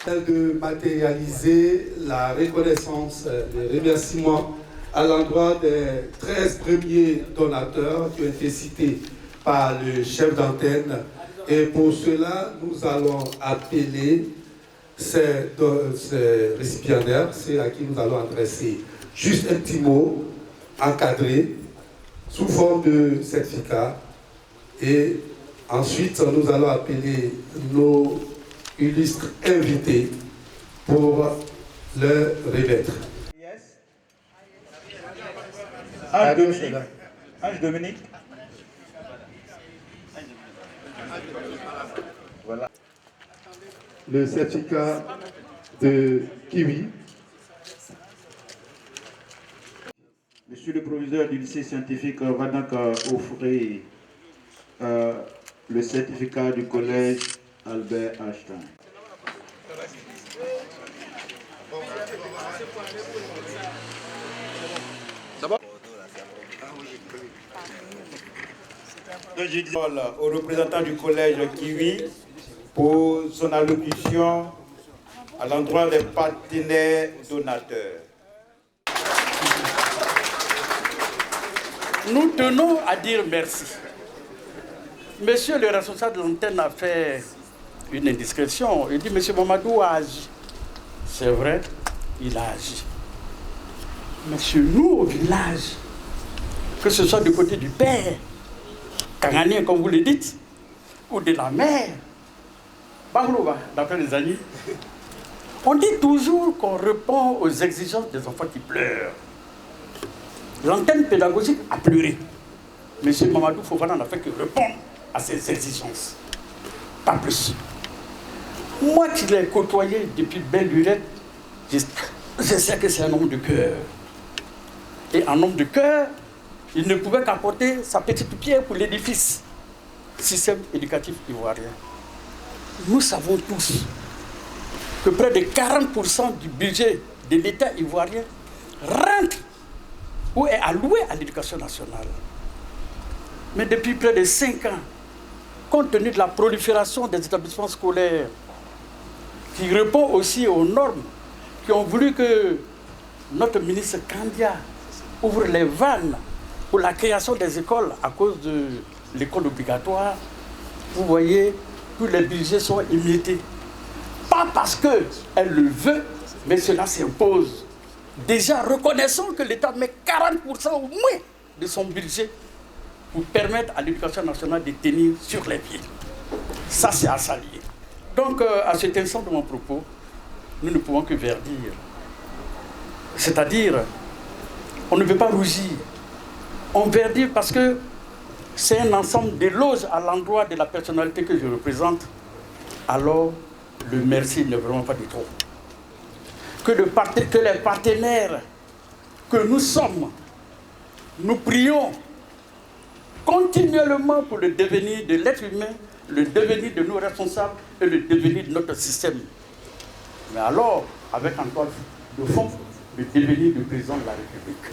De matérialiser la reconnaissance, les remerciements à l'endroit des 13 premiers donateurs qui ont été cités par le chef d'antenne. Et pour cela, nous allons appeler ces récipiendaires, ceux à qui nous allons adresser juste un petit mot encadré sous forme de certificat. Et ensuite, nous allons appeler nos illustres invités pour le remettre. Ange Dominique. Voilà. Le certificat de Kiwi. Monsieur le proviseur du lycée scientifique va donc offrir le certificat du collège Albert Einstein. Donc, je dis au représentant du collège Kiwi pour son allocution à l'endroit des partenaires donateurs. Nous tenons à dire merci. Monsieur le responsable de l'antenne a fait une indiscrétion. Il dit, Monsieur Mamadou a agi. C'est vrai, il a agi. Mais chez nous, au village, que ce soit du côté du père, Kanganien, comme vous le dites, ou de la mère, Bahlouba, d'après les amis, on dit toujours qu'on répond aux exigences des enfants qui pleurent. L'antenne pédagogique a pleuré. Monsieur Mamadou Fofana n'a fait que répondre à ces exigences. Pas plus. Moi qui l'ai côtoyé depuis belle lurette, je sais que c'est un homme de cœur. Et un homme de cœur, il ne pouvait qu'apporter sa petite pierre pour l'édifice. Système éducatif ivoirien. Nous savons tous que près de 40% du budget de l'État ivoirien rentre ou est alloué à l'éducation nationale. Mais depuis près de 5 ans, compte tenu de la prolifération des établissements scolaires, qui répond aussi aux normes qui ont voulu que notre ministre Kandia ouvre les vannes pour la création des écoles à cause de l'école obligatoire, vous voyez, tous les budgets sont émiettés. Pas parce qu'elle le veut, mais cela s'impose. Déjà, reconnaissons que l'État met 40% au moins de son budget pour permettre à l'éducation nationale de tenir sur les pieds. Ça, c'est à saluer. Donc, à cet instant de mon propos, nous ne pouvons que verdir. C'est-à-dire, on ne peut pas rougir. On verdit parce que c'est un ensemble d'éloges à l'endroit de la personnalité que je représente. Alors, le merci n'est vraiment pas du tout. Que les partenaires que nous sommes, nous prions continuellement pour le devenir de l'être humain, le devenir de nos responsables et le devenir de notre système. Mais alors, avec encore de fond, le devenir du président de la République.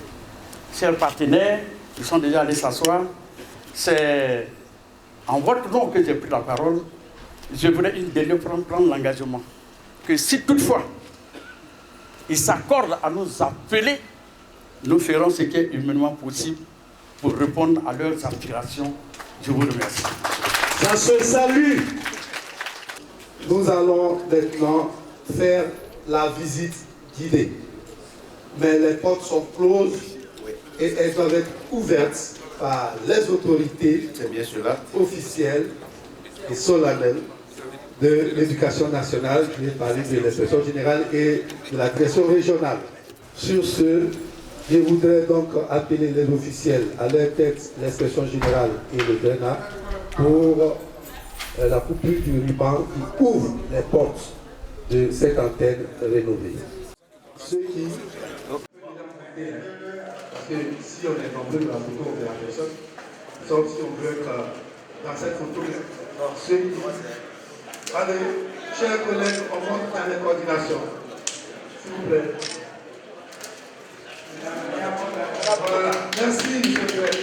Chers partenaires, ils sont déjà allés s'asseoir. C'est en votre nom que j'ai pris la parole. Je voudrais une dernière fois prendre l'engagement que si toutefois ils s'accordent à nous appeler, nous ferons ce qui est humainement possible pour répondre à leurs aspirations. Je vous remercie. Ça se salue. Nous allons maintenant faire la visite guidée. Mais les portes sont closes et elles doivent être ouvertes par les autorités officielles et solennelles de l'éducation nationale, je vais parler de l'inspection générale et de la direction régionale. Sur ce, je voudrais donc appeler les officiels, à leur tête l'inspection générale et le DRENA, pour la coupure du ruban qui ouvre les portes de cette antenne rénovée. Ceux qui... Parce que si on est nombreux dans la photo, on verra personne. Sauf si on veut être dans cette photo, ceux qui... Allez, chers collègues, on monte dans les coordinations. S'il vous plaît. Voilà. Merci, monsieur le maire.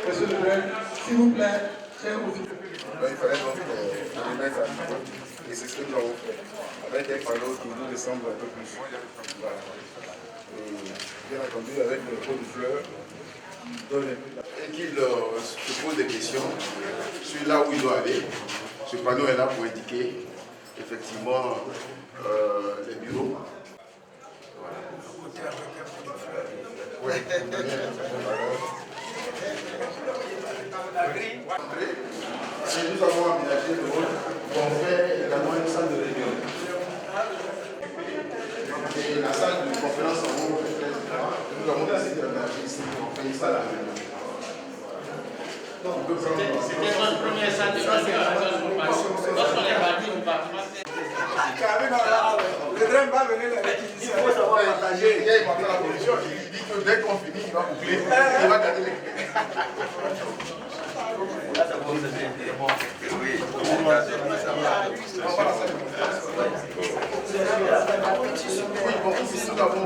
Monsieur le maire, s'il vous plaît, chers officiers. Il fallait donc les mettre à niveau. Et c'est ce que nous avons fait. Avec des panneaux qui nous ressemblent un peu plus. Voilà. Et bien entendu, avec le pot de fleurs. Et qu'il se pose des questions sur là où il doit aller. Ce panneau est là pour indiquer effectivement les bureaux. Voilà. Ouais. Si nous avons aménagé le rôle, on fait également une salle de réunion. Et la salle de conférence en haut, nous avons décidé d'aménager ici, on fait une salle à réunion. C'était notre première salle de réunion. Lorsqu'on est parti au bâtiment. Le drame va venir la réquisition. Il faut savoir partager. Il y a la commission qui dit que dès qu'on finit, il va boucler. Il va garder les clés. Oui, bon, ici nous avons.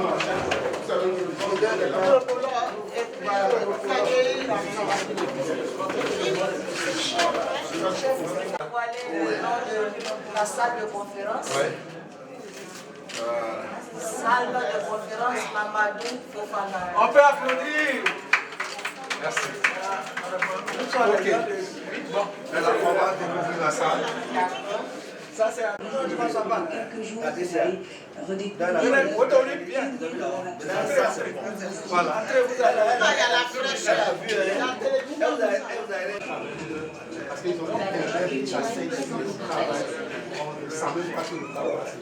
La salle de conférence. Salle de conférence Mamadou Fofana. On peut applaudir. Merci. Ok. Bon, on va découvrir la salle. Ça, c'est un quelques jours, vous allez redécouvrir Voilà. Parce qu'ils ont déjà chassé ici le travail. On ne savait pas que le travail c'est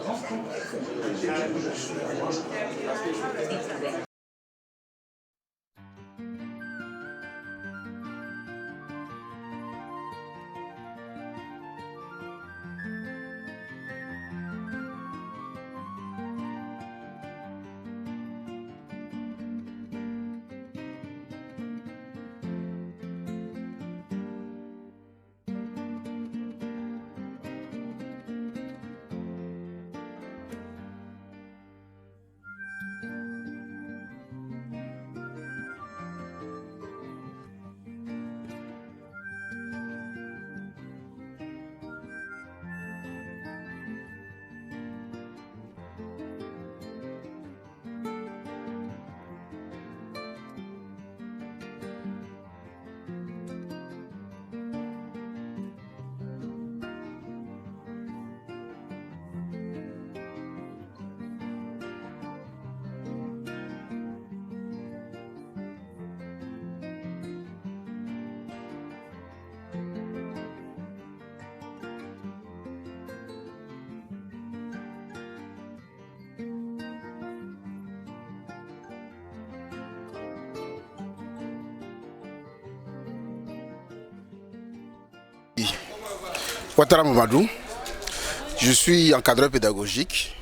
Ouattara Mamadou, je suis encadreur pédagogique,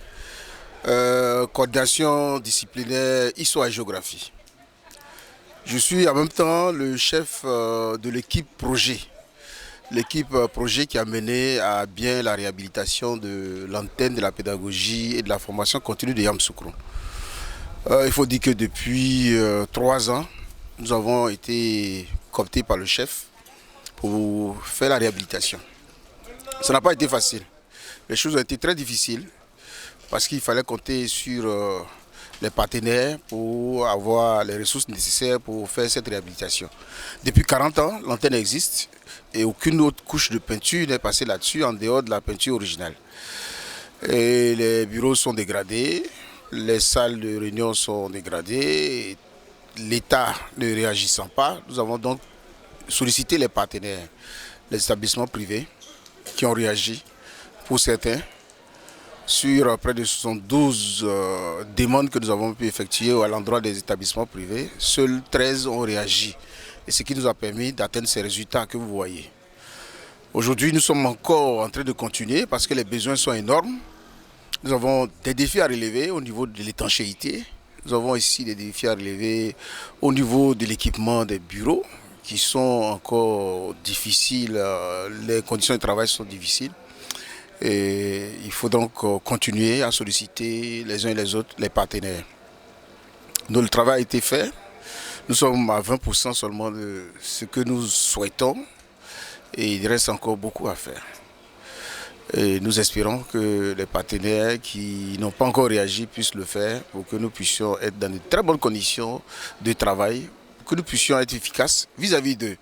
coordination disciplinaire histoire et géographie. Je suis en même temps le chef de l'équipe projet. L'équipe projet qui a mené à bien la réhabilitation de l'antenne de la pédagogie et de la formation continue de Yamoussoukro. Il faut dire que depuis 3 ans, nous avons été cooptés par le chef pour faire la réhabilitation. Ça n'a pas été facile. Les choses ont été très difficiles parce qu'il fallait compter sur les partenaires pour avoir les ressources nécessaires pour faire cette réhabilitation. Depuis 40 ans, l'antenne existe et aucune autre couche de peinture n'est passée là-dessus en dehors de la peinture originale. Et les bureaux sont dégradés, les salles de réunion sont dégradées, l'État ne réagissant pas, nous avons donc sollicité les partenaires, les établissements privés qui ont réagi pour certains sur près de 72 demandes que nous avons pu effectuer à l'endroit des établissements privés. Seuls 13 ont réagi et ce qui nous a permis d'atteindre ces résultats que vous voyez. Aujourd'hui, nous sommes encore en train de continuer parce que les besoins sont énormes. Nous avons des défis à relever au niveau de l'étanchéité. Nous avons ici des défis à relever au niveau de l'équipement des bureaux qui sont encore difficiles, les conditions de travail sont difficiles. Et il faut donc continuer à solliciter les uns et les autres, les partenaires. Donc le travail a été fait. Nous sommes à 20% seulement de ce que nous souhaitons et il reste encore beaucoup à faire. Et nous espérons que les partenaires qui n'ont pas encore réagi puissent le faire pour que nous puissions être dans de très bonnes conditions de travail, que nous puissions être efficaces vis-à-vis d'eux.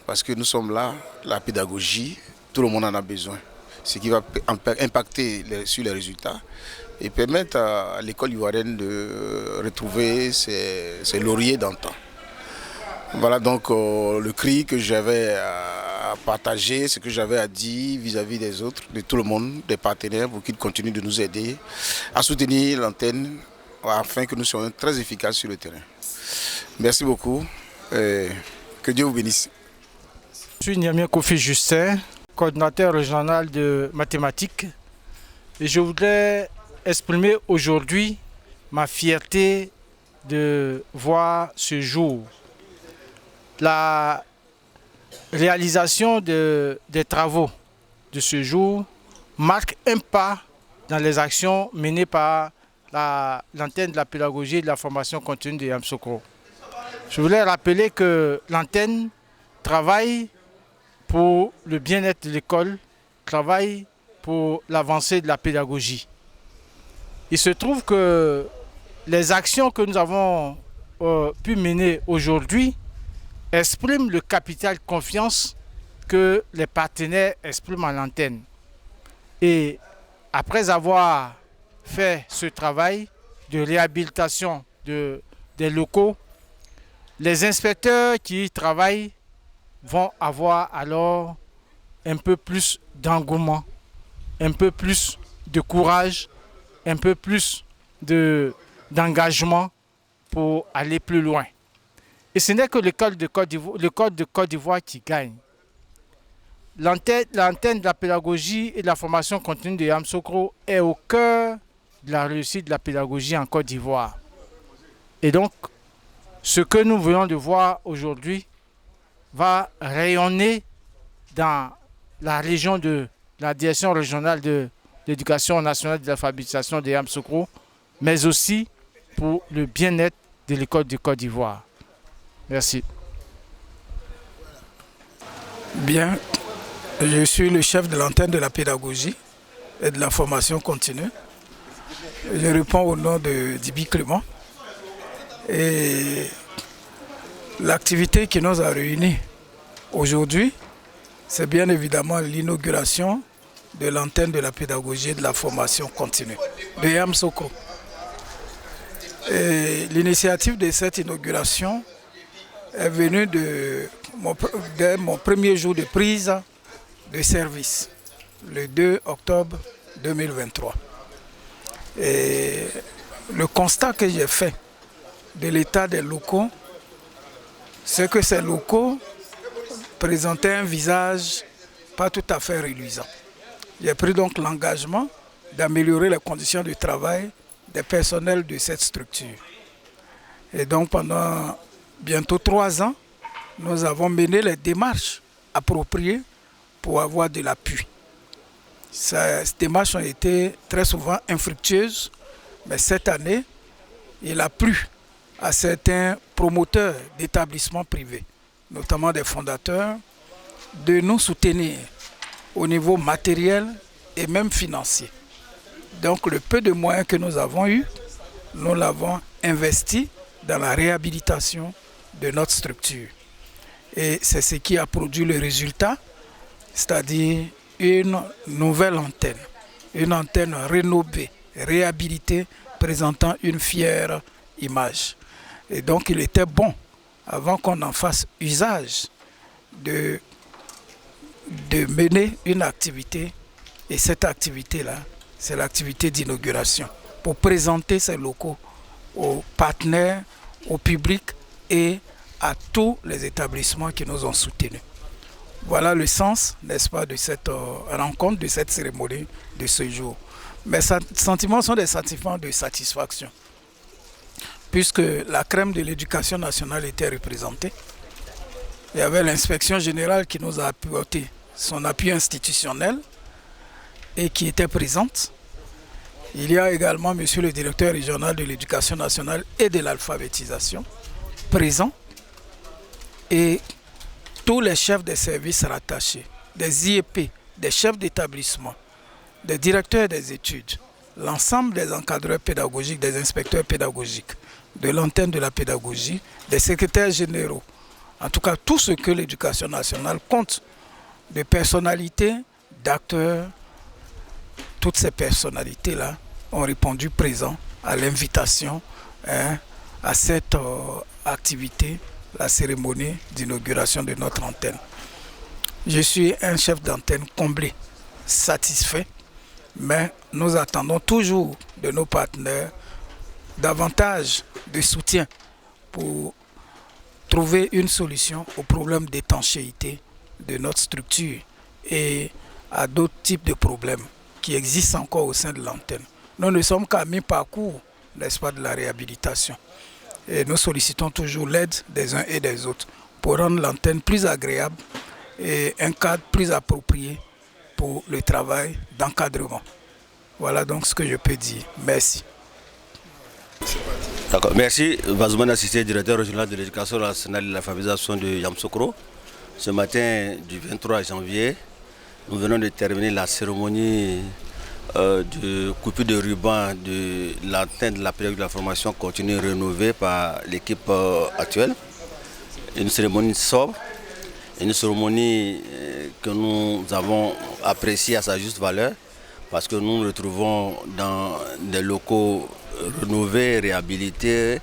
Parce que nous sommes là, la pédagogie, tout le monde en a besoin. Ce qui va impacter sur les résultats et permettre à l'école ivoirienne de retrouver ses lauriers d'antan. Voilà donc le cri que j'avais à partager, ce que j'avais à dire vis-à-vis des autres, de tout le monde, des partenaires, pour qu'ils continuent de nous aider à soutenir l'antenne afin que nous soyons très efficaces sur le terrain. Merci beaucoup et que Dieu vous bénisse. Je suis Niamien Kofi Justin, coordinateur régional de mathématiques. Et je voudrais exprimer aujourd'hui ma fierté de voir ce jour. La réalisation des travaux de ce jour marque un pas dans les actions menées par l'antenne de la pédagogie et de la formation continue de Yamoussoukro. Je voulais rappeler que l'antenne travaille pour le bien-être de l'école, travaille pour l'avancée de la pédagogie. Il se trouve que les actions que nous avons pu mener aujourd'hui expriment le capital confiance que les partenaires expriment à l'antenne. Et après avoir fait ce travail de réhabilitation des locaux, les inspecteurs qui y travaillent vont avoir alors un peu plus d'engouement, un peu plus de courage, un peu plus d'engagement pour aller plus loin. Et ce n'est que l'école de Côte d'Ivoire qui gagne. L'antenne de la pédagogie et de la formation continue de Yamoussoukro est au cœur de la réussite de la pédagogie en Côte d'Ivoire. Et donc, ce que nous venons de voir aujourd'hui va rayonner dans la région de la direction régionale de l'éducation nationale de l'alphabétisation de Yamoussoukro, mais aussi pour le bien-être de l'école de Côte d'Ivoire. Merci. Bien, je suis le chef de l'antenne de la pédagogie et de la formation continue. Je réponds au nom de Dibi Clément. Et l'activité qui nous a réunis aujourd'hui, c'est bien évidemment l'inauguration de l'antenne de la pédagogie et de la formation continue de Yamoussoukro. L'initiative de cette inauguration est venue de mon premier jour de prise de service, le 2 octobre 2023. Et le constat que j'ai fait de l'état des locaux, c'est que ces locaux présentaient un visage pas tout à fait reluisant. J'ai pris donc l'engagement d'améliorer les conditions de travail des personnels de cette structure. Et donc pendant bientôt 3 ans, nous avons mené les démarches appropriées pour avoir de l'appui. Ces démarches ont été très souvent infructueuses, mais cette année, il a plu à certains promoteurs d'établissements privés, notamment des fondateurs, de nous soutenir au niveau matériel et même financier. Donc le peu de moyens que nous avons eu, nous l'avons investi dans la réhabilitation de notre structure. Et c'est ce qui a produit le résultat, c'est-à-dire une nouvelle antenne, une antenne rénovée, réhabilitée, présentant une fière image. Et donc il était bon, avant qu'on en fasse usage, de mener une activité, et cette activité-là, c'est l'activité d'inauguration, pour présenter ces locaux aux partenaires, au public et à tous les établissements qui nous ont soutenus. Voilà le sens, n'est-ce pas, de cette rencontre, de cette cérémonie, de ce jour. Mes sentiments sont des sentiments de satisfaction, puisque la crème de l'éducation nationale était représentée. Il y avait l'inspection générale qui nous a apporté son appui institutionnel et qui était présente. Il y a également monsieur le directeur régional de l'éducation nationale et de l'alphabétisation présent, et tous les chefs des services rattachés, des IEP, des chefs d'établissement, des directeurs des études, l'ensemble des encadreurs pédagogiques, des inspecteurs pédagogiques, de l'antenne de la pédagogie, des secrétaires généraux, en tout cas tout ce que l'éducation nationale compte de personnalités, d'acteurs. Toutes ces personnalités-là ont répondu présent à l'invitation à cette activité, la cérémonie d'inauguration de notre antenne. Je suis un chef d'antenne comblé, satisfait, mais nous attendons toujours de nos partenaires davantage de soutien pour trouver une solution au problème d'étanchéité de notre structure et à d'autres types de problèmes qui existent encore au sein de l'antenne. Nous ne sommes qu'à mi-parcours, n'est-ce pas, de la réhabilitation. Et nous sollicitons toujours l'aide des uns et des autres pour rendre l'antenne plus agréable et un cadre plus approprié pour le travail d'encadrement. Voilà donc ce que je peux dire. Merci. D'accord, merci. Vazoumana Sissé, directeur régional de l'éducation nationale et de l'alphabétisation de Yamoussoukro. Ce matin du 23 janvier, nous venons de terminer la cérémonie de coupure de ruban de l'antenne de la période de la formation continue rénovée par l'équipe actuelle. Une cérémonie sobre, une cérémonie que nous avons appréciée à sa juste valeur parce que nous nous retrouvons dans des locaux rénovés, réhabilités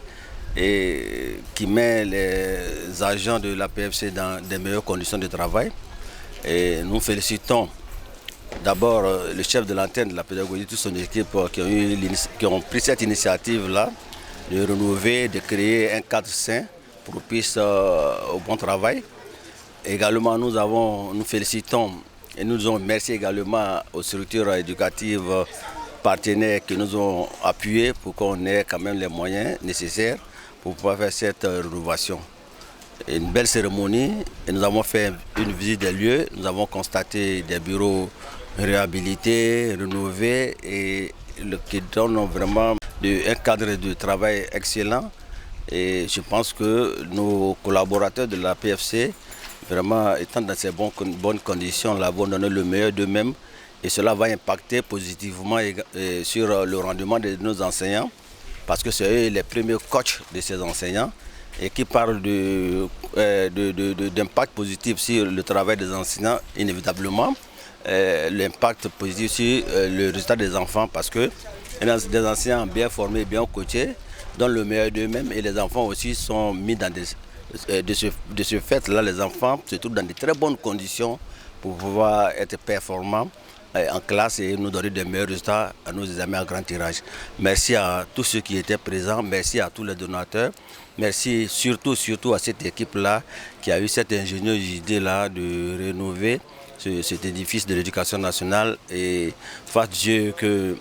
et qui met les agents de la PFC dans des meilleures conditions de travail. Et nous félicitons d'abord le chef de l'antenne de la pédagogie, toute son équipe qui ont pris cette initiative-là de rénover, de créer un cadre sain propice au bon travail. Également, nous félicitons et nous remercions également aux structures éducatives partenaires qui nous ont appuyés pour qu'on ait quand même les moyens nécessaires pour pouvoir faire cette rénovation. Une belle cérémonie et nous avons fait une visite des lieux, nous avons constaté des bureaux réhabilités, rénovés et qui donnent vraiment un cadre de travail excellent. Et je pense que nos collaborateurs de la PFC, vraiment étant dans ces bonnes conditions, là, vont donner le meilleur d'eux-mêmes et cela va impacter positivement sur le rendement de nos enseignants parce que c'est eux les premiers coachs de ces enseignants et qui parlent d'impact positif sur le travail des enseignants, inévitablement. L'impact positif sur le résultat des enfants parce que des enseignants bien formés, bien coachés, donnent le meilleur d'eux-mêmes et les enfants aussi sont mis dans de ce fait-là, les enfants se trouvent dans de très bonnes conditions pour pouvoir être performants en classe et nous donner de meilleurs résultats à nos examens à grand tirage. Merci à tous ceux qui étaient présents, merci à tous les donateurs, merci surtout à cette équipe-là qui a eu cette ingénieuse idée-là de rénover cet édifice de l'éducation nationale et fasse Dieu que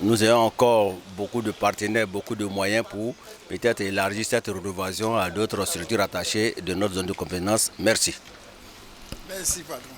nous ayons encore beaucoup de partenaires, beaucoup de moyens pour peut-être élargir cette rénovation à d'autres structures attachées de notre zone de compétence. Merci. Merci, patron.